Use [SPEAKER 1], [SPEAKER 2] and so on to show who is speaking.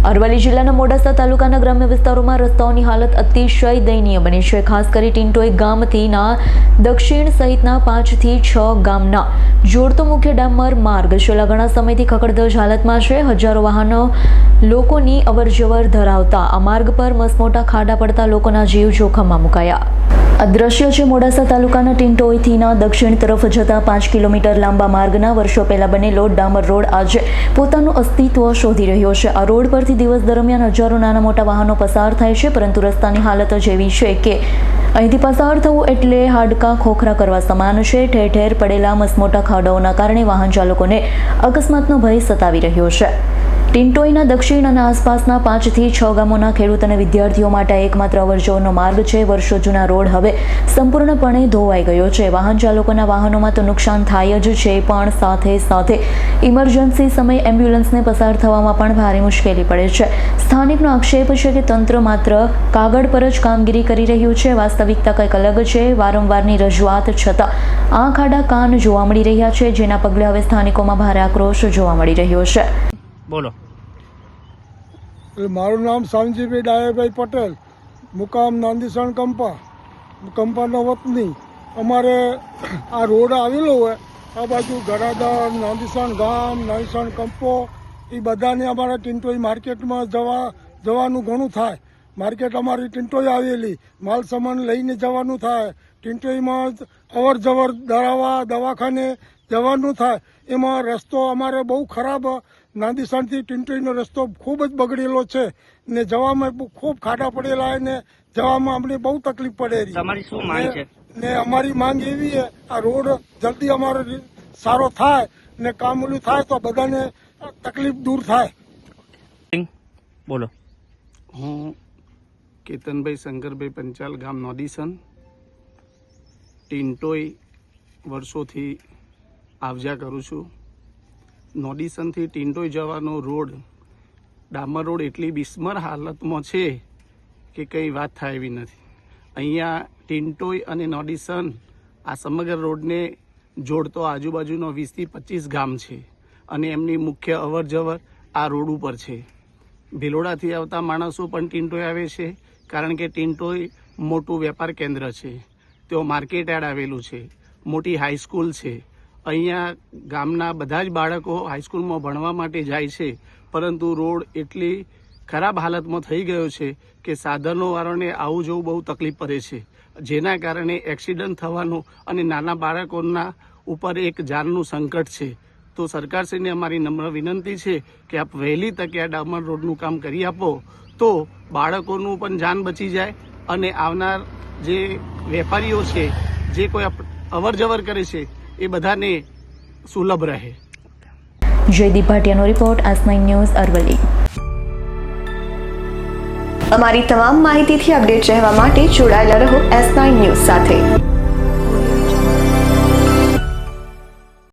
[SPEAKER 1] અરવલ્લી જિલ્લાના મોડાસા તાલુકાના ગ્રામ્ય વિસ્તારોમાં રસ્તાઓની હાલત અતિશય દયનીય બની છે. ખાસ કરી ટિન્ટોઈ ગામથીના દક્ષિણ સહિતના 5 થી 6 ગામના જોડતો મુખ્ય ડામર માર્ગ છેલ્લા ઘણા સમયથી ખખડધજ હાલતમાં છે. હજારો વાહનો લોકોની અવરજવર ધરાવતા આ માર્ગ પર મસમોટા ખાડા પડતા લોકોના જીવ જોખમમાં મુકાયા. આ દ્રશ્ય છે મોડાસા તાલુકાના ટિન્ટોઈથીના દક્ષિણ તરફ જતા 5 કિલોમીટર લાંબા માર્ગના. વર્ષો પહેલા બનેલો ડામર રોડ આજે પોતાનું અસ્તિત્વ શોધી રહ્યો છે. આ રોડ પરથી દિવસ દરમિયાન હજારો નાના મોટા વાહનો પસાર થાય છે, પરંતુ રસ્તાની હાલત જ એવી છે કે અહીંથી પસાર થવું એટલે હાડકાં ખોખરા કરવા સમાન છે. ઠેર ઠેર પડેલા મસમોટા ખાડાઓના કારણે વાહન ચાલકોને અકસ્માતનો ભય સતાવી રહ્યો છે. ટિન્ટોઈના દક્ષિણ અને આસપાસના 5 થી 6 ગામોના ખેડૂત અને વિદ્યાર્થીઓ માટે એકમાત્ર અવરજવરનો માર્ગ છે. વર્ષો જૂના રોડ હવે સંપૂર્ણપણે ધોવાઈ ગયો છે. વાહન ચાલકોના વાહનોમાં તો નુકસાન થાય જ છે, પણ સાથે સાથે ઇમરજન્સી સમયે એમ્બ્યુલન્સને પસાર થવામાં પણ ભારે મુશ્કેલી પડે છે. સ્થાનિકનો આક્ષેપ છે કે તંત્ર માત્ર કાગળ પર જ કામગીરી કરી રહ્યું છે. વાસ્તવિકતા કંઈક અલગ છે. વારંવારની રજૂઆત છતાં આંખ આડા કાન જોવા મળી રહ્યા છે, જેના પગલે હવે સ્થાનિકોમાં ભારે આક્રોશ જોવા મળી રહ્યો છે.
[SPEAKER 2] બોલો.
[SPEAKER 3] મારું નામ શામજીભાઈ ડાયાભાઈ પટેલ, મુકામ નાંદીસણ કંપાનો વતની. અમારે આ રોડ આવેલો હોય આ બાજુ ગરાદર, નાંદીસણ ગામ, નાંદીસણ કંપો, એ બધાને અમારે ટિન્ટોઈ માર્કેટમાં જવાનું ઘણું થાય. માર્કેટ અમારી ટિન્ટોઈ આવેલી, માલ સામાન લઈને જવાનું થાય. ટિન્ટોઈમાં અવર જવર દવાખાને જવાનું થાય. એમાં રસ્તો અમારે બહુ ખરાબ, નાંદીસણથી ટિન્ટોઈનો રસ્તો ખૂબ જ બગડેલો છે ને જવામાં ખૂબ ખાડા પડેલા ને જવામાં અમને બહુ તકલીફ પડે.
[SPEAKER 2] તમારી શું માંગ છે?
[SPEAKER 3] ને અમારી માંગ એવી છે આ રોડ જલ્દી અમારો સારો થાય ને કામ ઓલું થાય તો બધાને તકલીફ દૂર થાય.
[SPEAKER 2] બોલો.
[SPEAKER 4] હું કેતનભાઈ શંકરભાઈ પંચાલ, ગામ નોદીસન. ટિન્ટોઈ વર્ષોથી આવજા કરું છું. નોદીસનથી ટિન્ટોઈ જવાનો રોડ, ડામર રોડ એટલી બિસ્મર હાલતમાં છે કે કંઈ વાત થાય એવી નથી. અહીંયા ટિન્ટોઈ અને નોદીસન આ સમગ્ર રોડને જોડતો આજુબાજુનો 20 થી 25 ગામ છે અને એમની મુખ્ય અવર જવર આ રોડ ઉપર છે. ભિલોડાથી આવતા માણસો પણ ટિન્ટોઈ આવે છે, કારણ કે ટિન્ટોઈ મોટું વેપાર કેન્દ્ર છે. તેઓ માર્કેટ યાર્ડ આવેલું છે, મોટી હાઈસ્કૂલ છે. અહીંયા ગામના બધા જ બાળકો હાઈસ્કૂલમાં ભણવા માટે જાય છે, પરંતુ રોડ એટલી ખરાબ હાલતમાં થઈ ગયો છે કે સાધનોવાળાને આવું જવું બહુ તકલીફ પડે છે, જેના કારણે એક્સિડન્ટ થવાનું અને નાના બાળકોના ઉપર એક જાનનું સંકટ છે. તો સરકારશ્રીને અમારી નમ્ર વિનંતી છે કે આપ વહેલી તકે આ ડામર રોડનું કામ કરી આપો, તો બાળકોનું પણ જાન બચી જાય અને આવનાર જે વેપારીઓ છે, જે કોઈ અવર જવર કરે છે, એ બધાને સુલભ રહે.
[SPEAKER 1] જયદીપ ભાટિયાનો રિપોર્ટ, S9 ન્યૂઝ, અરવલ્લી.
[SPEAKER 5] અમારી તમામ માહિતીથી અપડેટ રહેવા માટે જોડાયેલા રહો S9 ન્યૂઝ સાથે.